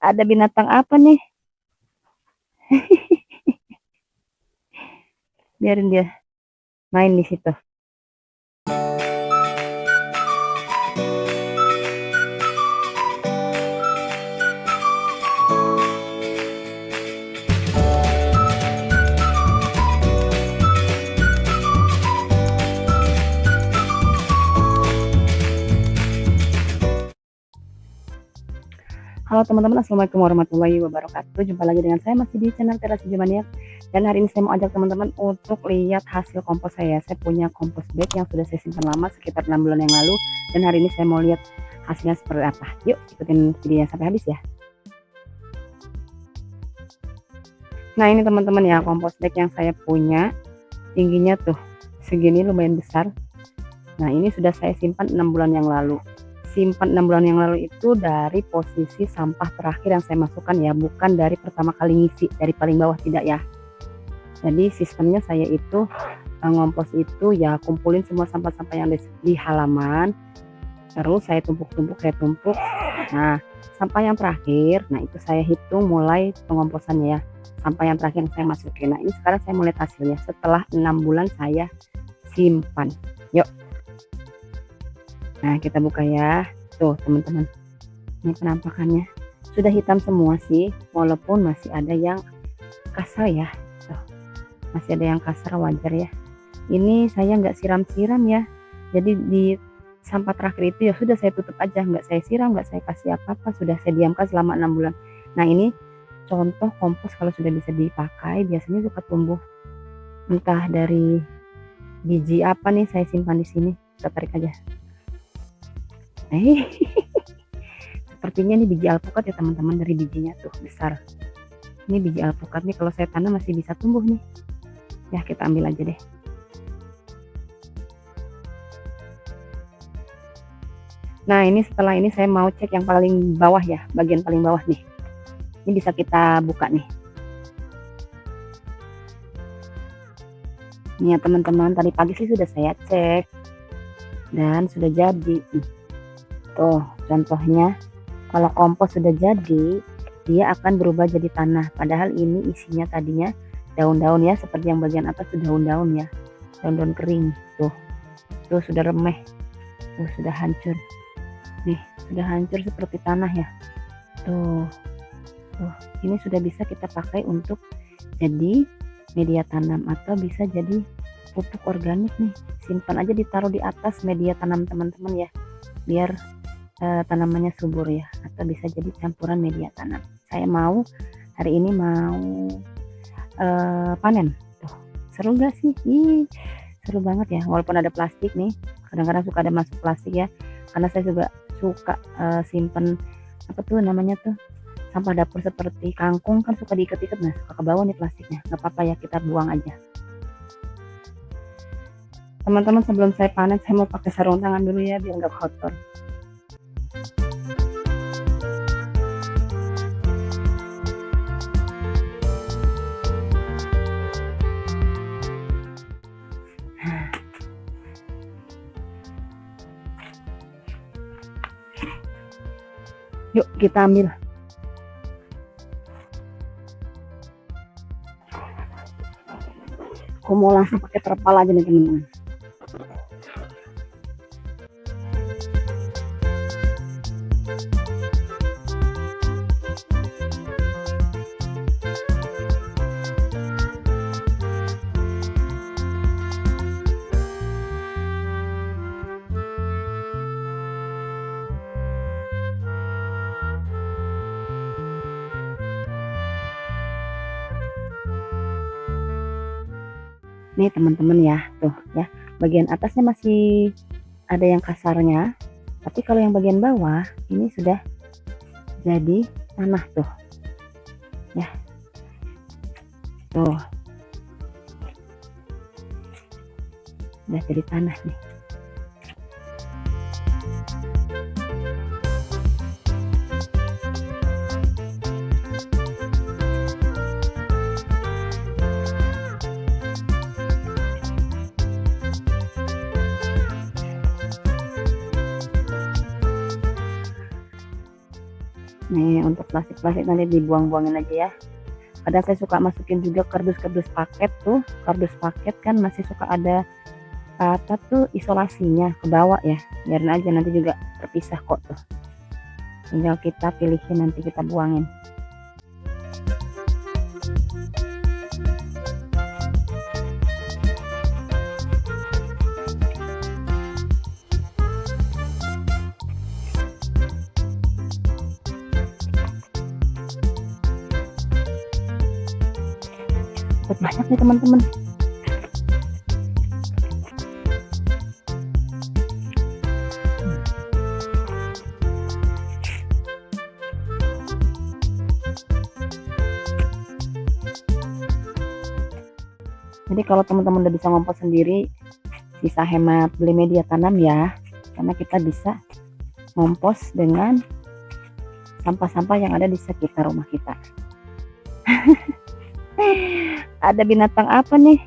Ada binatang apa nih? Biarin dia main di situ. Halo teman-teman, assalamualaikum warahmatullahi wabarakatuh. Jumpa lagi dengan saya masih di channel Teras Hijau. Dan hari ini saya mau ajak teman-teman untuk lihat hasil kompos saya. Saya punya kompos bag yang sudah saya simpan lama, sekitar 6 bulan yang lalu. Dan hari ini saya mau lihat hasilnya seperti apa. Yuk ikutin videonya sampai habis ya. Nah ini teman-teman ya, kompos bag yang saya punya. Tingginya tuh segini, lumayan besar. Nah ini sudah saya simpan 6 bulan yang lalu. Simpan 6 bulan yang lalu itu dari posisi sampah terakhir yang saya masukkan ya, bukan dari pertama kali ngisi, dari paling bawah, tidak ya. Jadi sistemnya saya itu ngompos itu ya, kumpulin semua sampah-sampah yang di halaman, terus saya tumpuk-tumpuk. Nah sampah yang terakhir, nah itu saya hitung mulai pengomposannya ya, sampah yang terakhir yang saya masukin. Nah ini sekarang saya mulai hasilnya setelah 6 bulan saya simpan. Yuk, nah kita buka ya. Tuh teman-teman, ini penampakannya sudah hitam semua sih, walaupun masih ada yang kasar ya. Tuh, masih ada yang kasar, wajar ya. Ini saya nggak siram-siram ya, jadi di sampah terakhir itu ya sudah saya tutup aja, nggak saya siram, nggak saya kasih apa-apa, sudah saya diamkan selama 6 bulan. Nah ini contoh kompos kalau sudah bisa dipakai, biasanya suka tumbuh entah dari biji apa nih, saya simpan di sini. Kita tarik aja. Sepertinya ini biji alpukat ya teman-teman, dari bijinya tuh besar. Ini biji alpukat nih, kalau saya tanam masih bisa tumbuh nih ya, kita ambil aja deh. Nah ini setelah ini saya mau cek yang paling bawah ya, bagian paling bawah nih. Ini bisa kita buka nih. Nih ya teman-teman, tadi pagi sih sudah saya cek dan sudah jadi. Tuh contohnya, kalau kompos sudah jadi, dia akan berubah jadi tanah. Padahal ini isinya tadinya daun-daun ya, seperti yang bagian atas tuh daun-daun ya, daun-daun kering. Tuh sudah remeh, tuh sudah hancur. Nih sudah hancur seperti tanah ya. Tuh ini sudah bisa kita pakai untuk jadi media tanam, atau bisa jadi pupuk organik nih. Simpan aja, ditaruh di atas media tanam teman-teman ya, biar tanamannya subur ya, atau bisa jadi campuran media tanam. Saya mau hari ini mau panen. Tuh seru gak sih? Seru banget ya, walaupun ada plastik nih, kadang-kadang suka ada masuk plastik ya, karena saya juga suka simpen apa tuh namanya tuh, sampah dapur seperti kangkung kan suka diikat-ikat, nah suka ke bawah nih plastiknya. Nggak apa-apa ya, kita buang aja. Teman-teman, sebelum saya panen saya mau pakai sarung tangan dulu ya, biar nggak kotor. Yuk kita ambil. Aku mau langsung pakai terpal aja nih teman-teman. Nih teman-teman ya, tuh ya, bagian atasnya masih ada yang kasarnya, tapi kalau yang bagian bawah ini sudah jadi tanah tuh ya. Tuh udah jadi tanah nih. Nih untuk plastik-plastik nanti dibuang-buangin aja ya. Kadang saya suka masukin juga kardus-kardus paket tuh, kardus paket kan masih suka ada apa tuh isolasinya ke bawah ya, biarin aja nanti juga terpisah kok tuh, tinggal kita pilihin nanti kita buangin. Banyak nih teman-teman. Jadi kalau teman-teman udah bisa ngompos sendiri, bisa hemat beli media tanam ya, karena kita bisa ngompos dengan sampah-sampah yang ada di sekitar rumah kita. Ada binatang apa nih?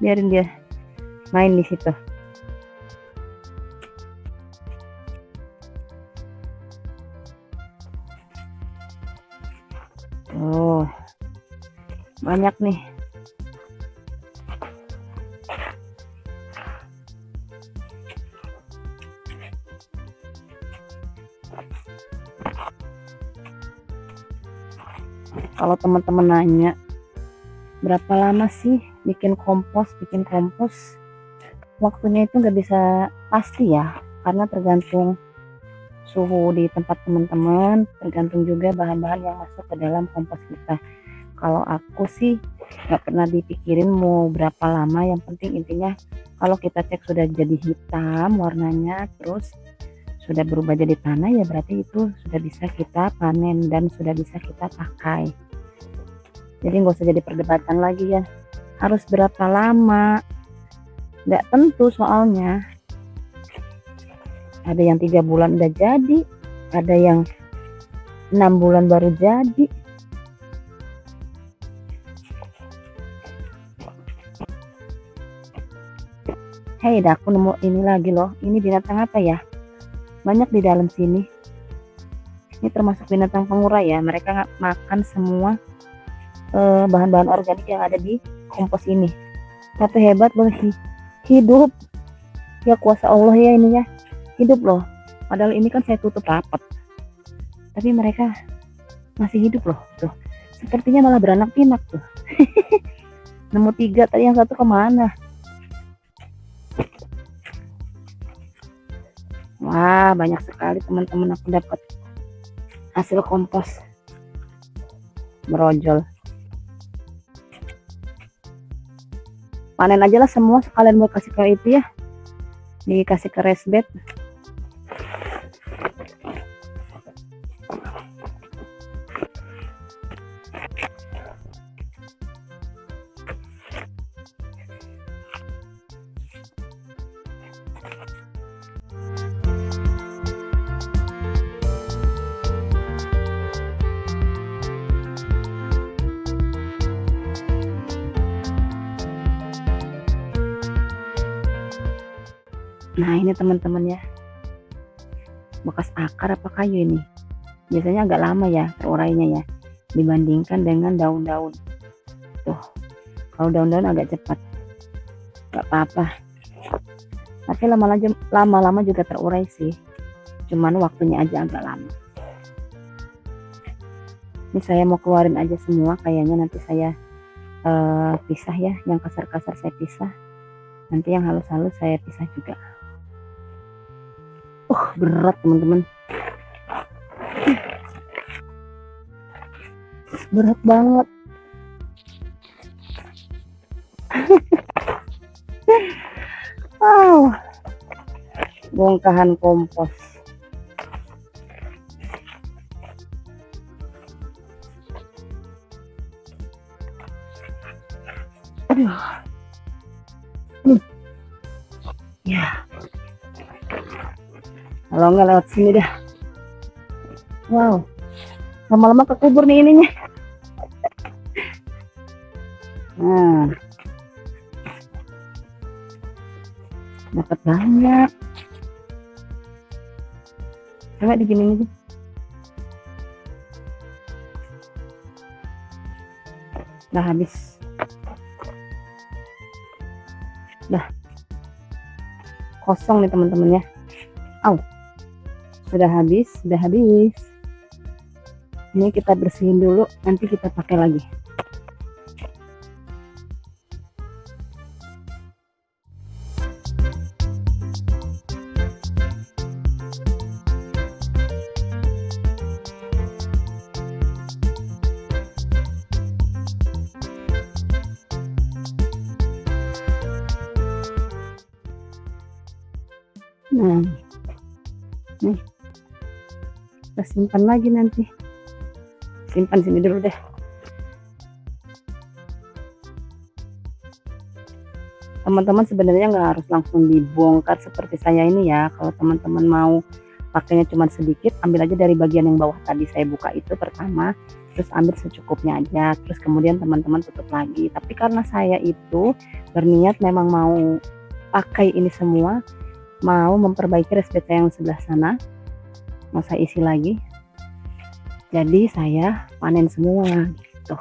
Biarin dia main di situ. Tuh, banyak nih. Kalau teman-teman nanya berapa lama sih bikin kompos, waktunya itu nggak bisa pasti ya, karena tergantung suhu di tempat teman-teman, tergantung juga bahan-bahan yang masuk ke dalam kompos kita. Kalau aku sih nggak pernah dipikirin mau berapa lama, yang penting intinya kalau kita cek sudah jadi hitam warnanya, terus sudah berubah jadi tanah, ya berarti itu sudah bisa kita panen dan sudah bisa kita pakai. Jadi nggak usah jadi perdebatan lagi ya, harus berapa lama, nggak tentu soalnya. Ada yang 3 bulan udah jadi, ada yang 6 bulan baru jadi. Hei, aku nemu ini lagi loh. Ini binatang apa ya? Banyak di dalam sini. Ini termasuk binatang pengurai ya. Mereka makan semua bahan-bahan organik yang ada di kompos ini. Tapi hebat loh, hidup. Ya kuasa Allah ya ini ya. Hidup loh. Padahal ini kan saya tutup rapat. Tapi mereka masih hidup loh. Tuh. Sepertinya malah beranak pinak tuh. Nemu 3, tadi yang 1 kemana? Wah, banyak sekali teman-teman aku dapat hasil kompos merojol. Panen aja lah semua sekalian mau kasih ke itu ya, dikasih ke raised bed. Nah ini teman-teman ya, bekas akar apa kayu ini, biasanya agak lama ya terurainya ya dibandingkan dengan daun-daun. Tuh, kalau daun-daun agak cepat, nggak apa-apa, tapi lama-lama juga terurai sih, cuman waktunya aja agak lama. Ini saya mau keluarin aja semua, kayaknya nanti saya pisah ya, yang kasar-kasar saya pisah, nanti yang halus-halus saya pisah juga. Berat teman-teman, berat banget. Wow, bongkahan kompos. Aduh. Ya, kalau nggak lewat sini dah. Wow, lama-lama kekubur nih ininya. Nah, dapat banyak. Coba diginiin aja. Udah habis. Udah kosong nih teman-teman ya. Sudah habis. Ini kita bersihin dulu, nanti kita pakai lagi. Nah, nih kita simpan lagi nanti. Simpan sini dulu deh. Teman-teman sebenarnya nggak harus langsung dibongkar seperti saya ini ya. Kalau teman-teman mau pakainya cuma sedikit, ambil aja dari bagian yang bawah tadi saya buka itu pertama, terus ambil secukupnya aja, terus kemudian teman-teman tutup lagi. Tapi karena saya itu berniat memang mau pakai ini semua, mau memperbaiki resbet saya yang sebelah sana, mau saya isi lagi, jadi saya panen semua gitu.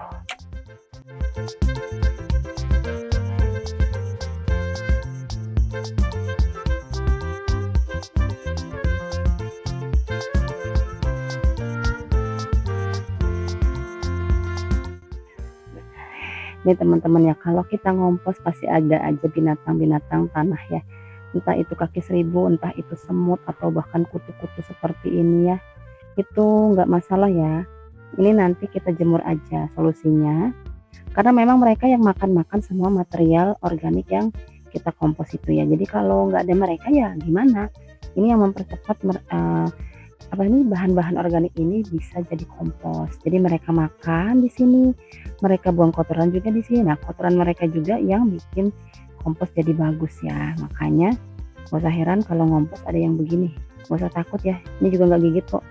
Nih teman-teman ya, kalau kita ngompos pasti ada aja binatang-binatang tanah ya, entah itu kaki seribu, entah itu semut, atau bahkan kutu-kutu seperti ini ya, itu nggak masalah ya. Ini nanti kita jemur aja solusinya, karena memang mereka yang makan-makan semua material organik yang kita kompos itu ya. Jadi kalau nggak ada mereka ya gimana, ini yang mempercepat bahan-bahan organik ini bisa jadi kompos. Jadi mereka makan di sini, mereka buang kotoran juga di sini. Nah, kotoran mereka juga yang bikin kompos jadi bagus ya. Makanya gak usah heran kalau ngompos ada yang begini. Gak usah takut ya. Ini juga nggak gigit kok.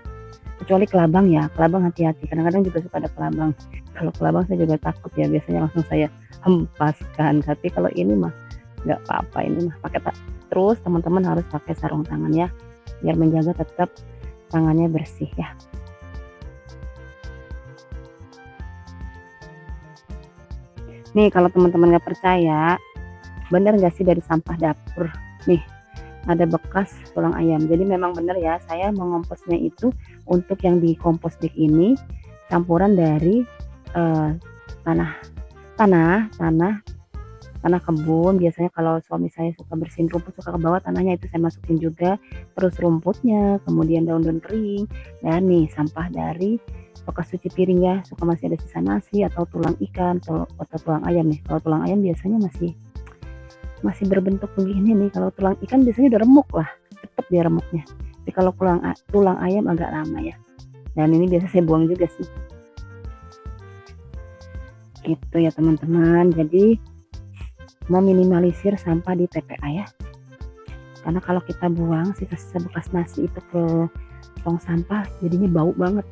Kecuali kelabang ya. Kelabang hati-hati. Kadang-kadang juga suka ada kelabang. Kalau kelabang saya juga takut ya. Biasanya langsung saya hempaskan. Tapi kalau ini mah nggak apa-apa. Ini mah pakai terus teman-teman harus pakai sarung tangan ya. Biar menjaga tetap tangannya bersih ya. Nih kalau teman-teman nggak percaya, bener nggak sih dari sampah dapur nih ada bekas tulang ayam. Jadi memang bener ya, saya mengomposnya itu untuk yang di kompos bag ini campuran dari tanah kebun. Biasanya kalau suami saya suka bersihin rumput, suka ke bawah tanahnya, itu saya masukin juga, terus rumputnya, kemudian daun-daun kering, dan nih sampah dari bekas cuci piring ya, suka masih ada sisa nasi atau tulang ikan atau tulang ayam nih. Kalau tulang ayam biasanya masih berbentuk begini nih. Kalau tulang ikan biasanya udah remuk lah, cepet dia remuknya. Tapi kalau tulang ayam agak lama ya. Dan ini biasa saya buang juga sih. Gitu ya teman-teman. Jadi meminimalisir sampah di TPA ya. Karena kalau kita buang sisa-sisa bekas nasi itu ke tong sampah, jadinya bau banget.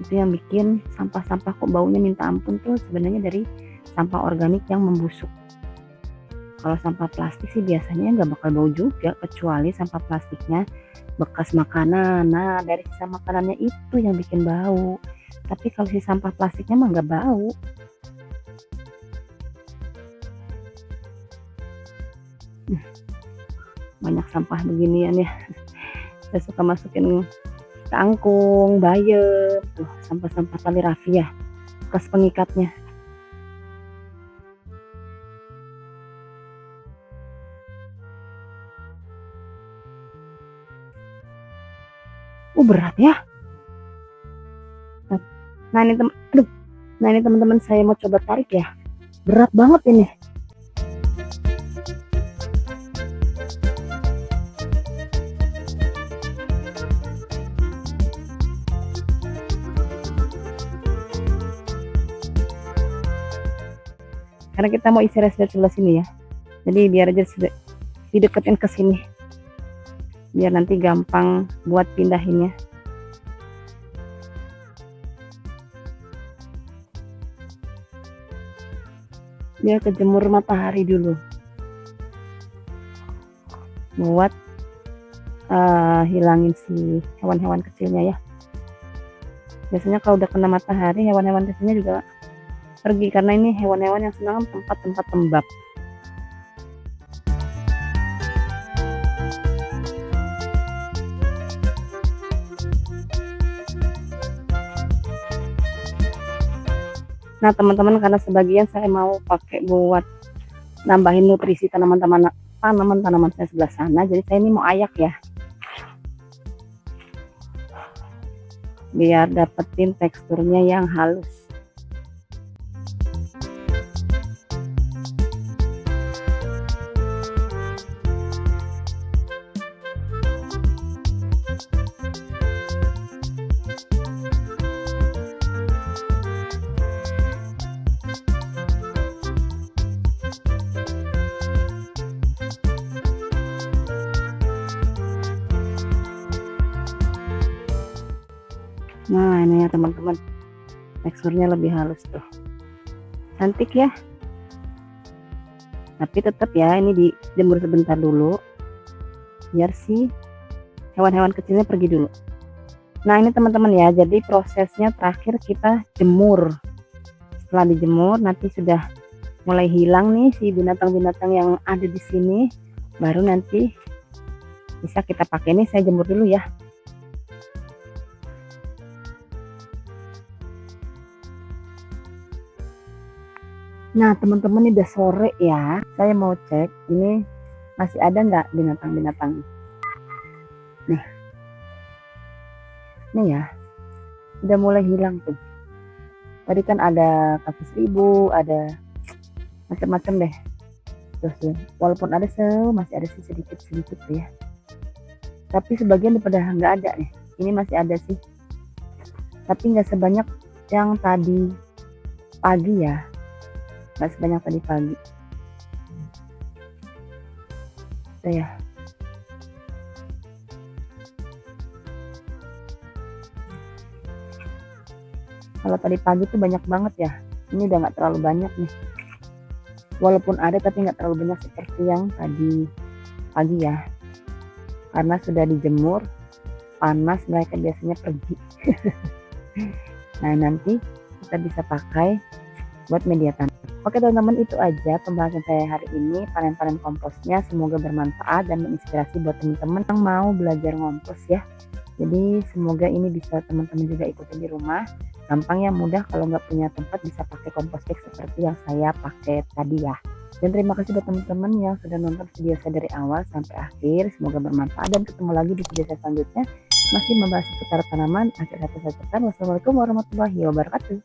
Itu yang bikin sampah-sampah kok baunya minta ampun tuh sebenarnya dari sampah organik yang membusuk. Kalau sampah plastik sih biasanya nggak bakal bau juga, kecuali sampah plastiknya bekas makanan. Nah, dari sisa makanannya itu yang bikin bau. Tapi kalau si sampah plastiknya mah nggak bau. Banyak sampah beginian ya. Saya suka masukin kangkung, bayam, tuh sampah-sampah tali rafia, bekas pengikatnya. Berat ya. Nah ini teman-teman saya mau coba tarik ya. Berat banget ini. Karena kita mau isi resbet sebelah sini ya, jadi biar aja dideketin ke sini, biar nanti gampang buat pindahinnya. Biar kejemur matahari dulu buat hilangin si hewan-hewan kecilnya ya. Biasanya kalau udah kena matahari hewan-hewan kecilnya juga pergi, karena ini hewan-hewan yang senang tempat-tempat lembab. Nah teman-teman, karena sebagian saya mau pakai buat nambahin nutrisi tanaman-tanaman saya sebelah sana, jadi saya ini mau ayak ya, biar dapetin teksturnya yang halus. Nah ini ya teman-teman, teksturnya lebih halus tuh, cantik ya. Tapi tetap ya, ini dijemur sebentar dulu biar si hewan-hewan kecilnya pergi dulu. Nah ini teman-teman ya, jadi prosesnya terakhir kita jemur. Setelah dijemur nanti sudah mulai hilang nih si binatang-binatang yang ada di sini, baru nanti bisa kita pakai. Ini saya jemur dulu ya. Nah teman-teman, ini udah sore ya, saya mau cek ini masih ada nggak binatang-binatang. Nih ya, udah mulai hilang tuh. Tadi kan ada kaki seribu, ada macam-macam deh. Terus walaupun ada masih ada sih sedikit-sedikit tuh ya. Tapi sebagian daripada nggak ada nih. Ini masih ada sih. Tapi nggak sebanyak yang tadi pagi ya. Nggak sebanyak tadi pagi. Tuh ya. Kalau tadi pagi tuh banyak banget ya. Ini udah nggak terlalu banyak nih. Walaupun ada tapi nggak terlalu banyak seperti yang tadi pagi ya. Karena sudah dijemur, panas, mereka biasanya pergi. Nah nanti kita bisa pakai buat media tanam. Oke teman-teman, itu aja pembahasan saya hari ini, panen-panen komposnya. Semoga bermanfaat dan menginspirasi buat teman-teman yang mau belajar ngompos ya. Jadi semoga ini bisa teman-teman juga ikutin di rumah. Gampang ya, mudah. Kalau nggak punya tempat bisa pakai kompos bag seperti yang saya pakai tadi ya. Dan terima kasih buat teman-teman yang sudah nonton video saya dari awal sampai akhir. Semoga bermanfaat dan ketemu lagi di video saya selanjutnya, masih membahas seputar tanaman. Akhir kata saya ucapkan wassalamualaikum warahmatullahi wabarakatuh.